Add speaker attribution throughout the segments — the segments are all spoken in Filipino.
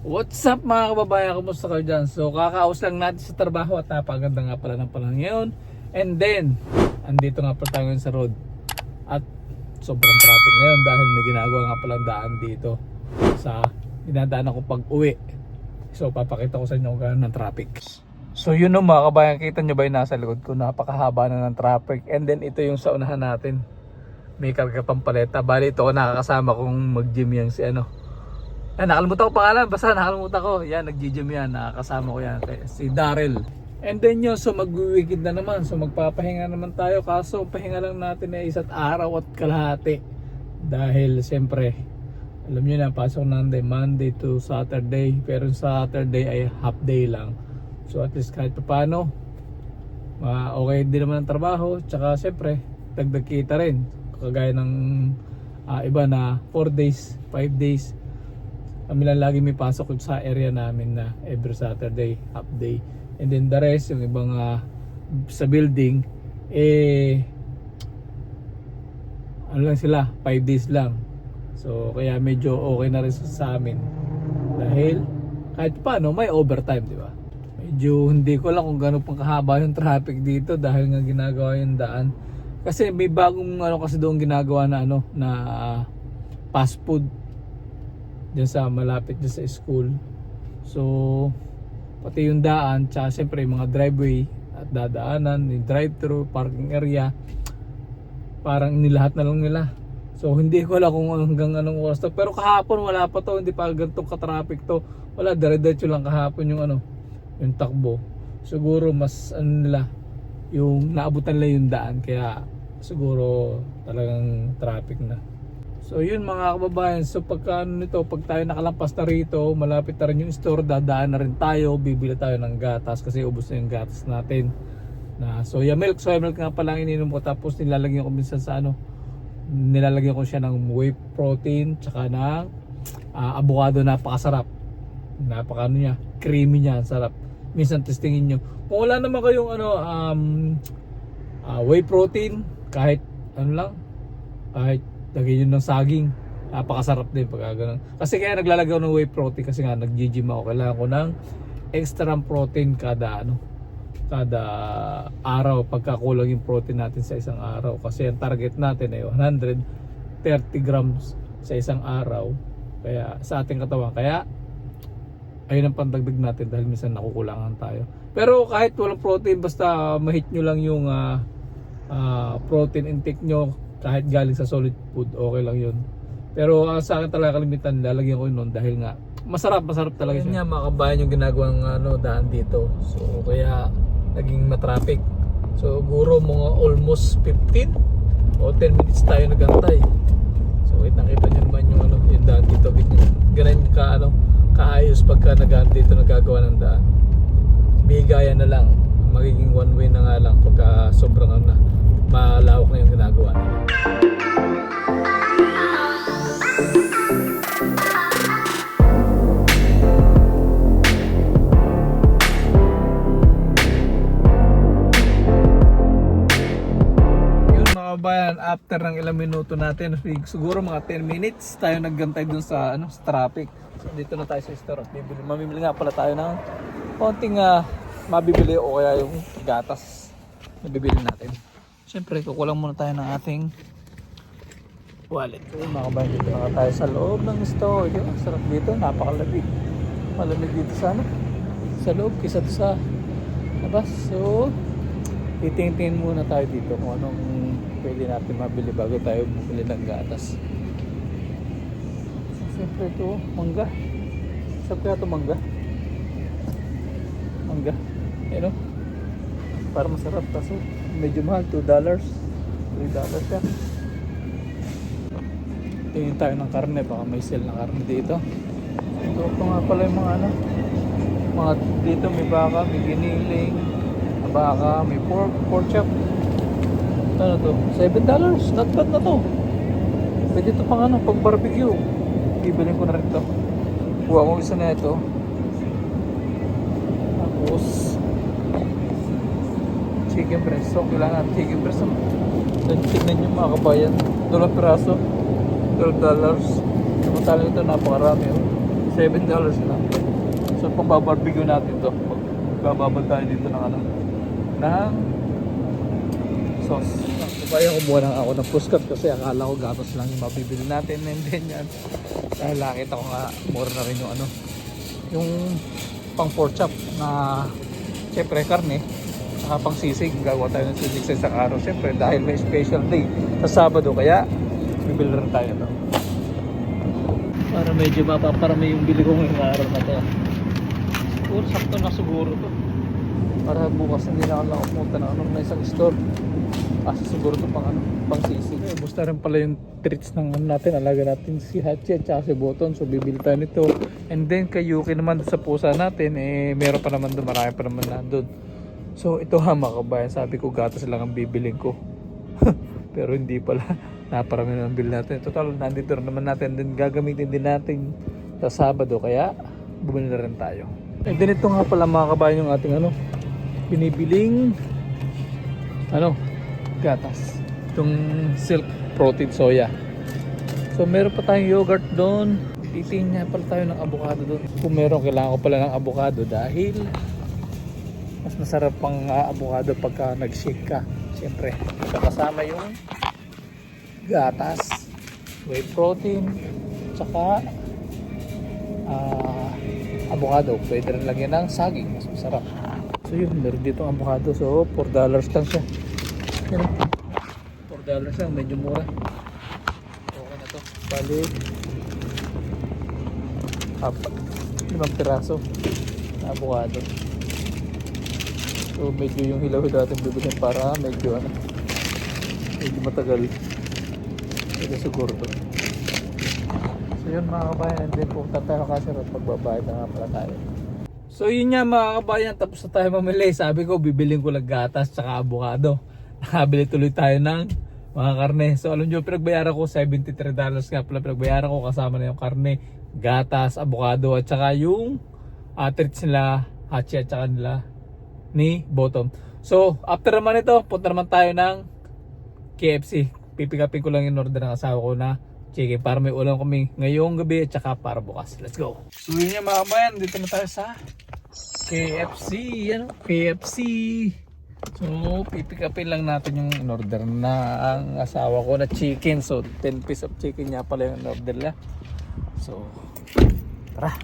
Speaker 1: What's up mga kababayan, kumusta kayo dyan? So kakaos lang natin sa trabaho at napaganda nga pala ng panahon ngayon. And then, andito nga pala tayo ngayon sa road. At sobrang traffic ngayon dahil may ginagawa nga palang daan dito sa dinadaanan ko pag uwi. So papakita ko sa inyo kung gano'n ng traffic. So yun o mga kababayan, kita nyo ba yung nasa likod ko? Napakahaba na ng traffic. And then ito yung sa unahan natin. May karga pampaleta. Bali ito ako nakakasama kong mag-gym yan si ano. Nakalimutan ko pangalan, basta nakalimutan ko. Yan, nag-gym yan, nakakasama ko yan, si Daryl. And then yun, so mag-weekend na naman. So magpapahinga naman tayo. Kaso pahinga lang natin ay isa't araw at kalahati. Dahil siyempre, alam nyo na, pasok natin Monday to Saturday. Pero Saturday ay half day lang. So at least kahit paano, okay din naman ang trabaho. Tsaka siyempre, dagdag kita rin. Kagaya ng iba na 4 days, 5 days. Kami lang lagi may pasok sa area namin na every Saturday, half day. And then the rest, yung ibang sa building, ano lang sila, 5 days lang. So kaya medyo okay na rin sa amin. Dahil kahit paano may overtime, di ba? Medyo hindi ko lang kung gano'n pang kahaba yung traffic dito dahil nga ginagawa yung daan. Kasi may bagong ano kasi doon ginagawa na ano na fast food dyan sa malapit dyan sa school. So pati yung daan, tsaka siyempre yung mga driveway at dadaanan, yung drive-thru, parking area, parang nilahat na lang nila. So hindi ko alam kung hanggang anong oras to. Pero kahapon wala pa to, hindi pa ganito ka-traffic to. Wala, dire-diretso lang kahapon yung ano, yung takbo. Siguro mas ano nila, yung naabutan nila yung daan, kaya siguro talagang traffic na. So yun mga kababayan, so pagka nito, pag tayo nakalampas na rito, malapit na rin yung store, dadaan na rin tayo, bibili tayo ng gatas kasi ubos na yung gatas natin na soya milk nga pala ang ininom ko, tapos nilalagyan ko minsan sa ano, nilalagyan ko siya ng whey protein tsaka ng avocado. Napakasarap, napaka ano niya, creamy niya, sarap. Minsan testingin nyo, kung wala naman kayong ano, whey protein, kahit ano lang, kahit lagyan nyo ng saging, napakasarap din pag gano'n. Kasi kaya naglalagay ako ng whey protein kasi nga nag-gym ako, kailangan ko ng extra protein kada ano, kada araw pagka kulang yung protein natin sa isang araw. Kasi ang target natin ay 130 grams sa isang araw, kaya sa ating katawan. Kaya ayun ang pandagdag natin dahil minsan nakukulangan tayo. Pero kahit walang protein, basta ma-hit nyo lang yung protein intake nyo, kahit galing sa solid food, okay lang yun. Pero sa akin talaga kalimitan, lalagyan ko yun dahil nga masarap talaga siya. Yan mga kabayan yung ginagawang ano, daan dito. So kaya naging matraffic. So siguro mga almost 15 o 10 minutes tayo nagantay. So kita nyo naman yung ano, yung daan dito. Ganun ka ano, kaayos pagka dito nagagawa ng daan. Bigayan na lang, magiging one way na nga lang pagka sobrang ano na, malawak na yung ginagawa nila. Yun mga kabayan, after ng ilang minuto natin, siguro mga 10 minutes tayo naggantay dun sa ano, sa traffic. So dito na tayo sa store at mamimili nga pala tayo ng konting mabibili o kaya yung gatas na bibili natin. Siyempre kukulang muna tayo ng ating wallet. So mga kabayan, dito na tayo sa loob ng store. Diba? Sarap dito, napakalamig. Malamig dito sa ano, sa loob kaysa sa labas. So titingin muna tayo dito kung anong pwede natin mabili bago tayo bumili ng gatas. Siyempre ito, mangga. Sarap kaya ito mangga. Mangga, you know, para masarap, kaso medyo mahal, $2, $3 yan. Tingin tayo ng karne, baka may sale na karne dito. Ito pa nga pala yung mga ano, mga dito may baka, may giniling, baka, may pork chop. Ano to? $7, not bad na to. Pwede ito pang ano, pang barbecue. Bibilin ko na rin to. Kuha ko isa na ito. Tapos chicken breast. So kailangan chicken breast. Tignan nyo mga kabayan, $2 piraso, $12. Samantalang ito napakarami. $7 lang. So pang-barbecue natin to. Magbababad tayo dito ng ano, ng sauce. Kaya kumuha lang ako ng puskat kasi akala ko gatos lang yung mabibili natin, and then yan dahil nakita ko nga mura na rin yung ano, yung pang pork chop na syempre karne, saka pang sisig. Gagawa tayo ng sisig sa isang araw syempre dahil may special day sa Sabado, kaya bibili rin tayo to para medyo mapaparami yung bili ko ngayong araw na to. Siguro sakto na siguro to para bukas hindi na ako nakapunta na anong na isang store. Kasi siguro ito pang ano, pang sisig. Basta rin pala yung treats ng ano natin, alaga natin si Hachi at saka si Boton. So bibili tayo nito. And then kay Yuki naman sa pusa natin, eh meron pa naman doon, marami pa naman nandun. So ito ha mga kabayan, sabi ko gatas lang ang bibiling ko. Pero hindi pala, naparami na ang bill natin. Total, nandito rin naman natin, din gagamitin din natin sa Sabado, kaya bumili na rin tayo. And then ito nga pala mga kabayan yung ating ano, binibiling ano, gatas, itong silk protein soya. So meron pa tayong yogurt doon. Titingin nga pala tayo ng avocado doon. Kung meron, kailangan ko pala ng avocado dahil mas masarap pang avocado pagka nag-shake ka. Siyempre kasama yung gatas, whey protein, tsaka avocado. Pwede rin lagyan ng saging, mas masarap. So yun, meron dito ang avocado. So $4 lang siya. Yan, $4 lang, medyo mura. Okay na to. Bali 5 piraso na avocado. So medyo yung hilaw-hilaw natin bibigyan para medyo ano, medyo matagal. Ito siguro to. So yun mga kabayan, and then punta tayo kasi rin pagbabayad na nga pala tayo. So yun nga mga kabayan, tapos na tayo mamili. Sabi ko bibiling ko lang gatas tsaka avocado. Nakabili tuloy tayo ng mga karne. So alam nyo, pinagbayaran ko $73 nga pala. Pinagbayaran ko kasama na yung karne, gatas, avocado at saka yung treats nila Hachi at saka nila ni Bottom. So after naman ito, punta naman tayo ng KFC. Pipikapin ko lang yung order ng asawa ko na chicken para may ulam kami ngayong gabi at saka para bukas. Let's go! So yun nga mga kabayan, dito na tayo sa KFC. Ano? KFC. So pipikapin lang natin yung in-order na ang asawa ko na chicken. So 10 piece of chicken niya pala yung in-order niya. So tara,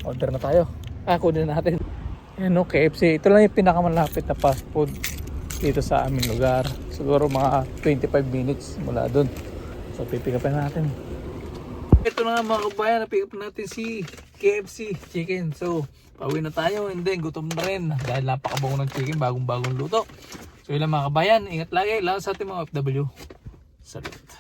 Speaker 1: order na tayo. Kunin natin. Yan o, KFC. Ito lang yung pinakamalapit na fast food dito sa aming lugar. Siguro mga 25 minutes mula dun. So pipikapin natin. Ito na nga mga kabayan, napikapin natin si KFC chicken. So pauwi na tayo, and then gutom na rin dahil napakabango ng chicken, bagong luto. So yun lang mga kabayan, ingat lagi, lalo sa ating mga OFW. Salute.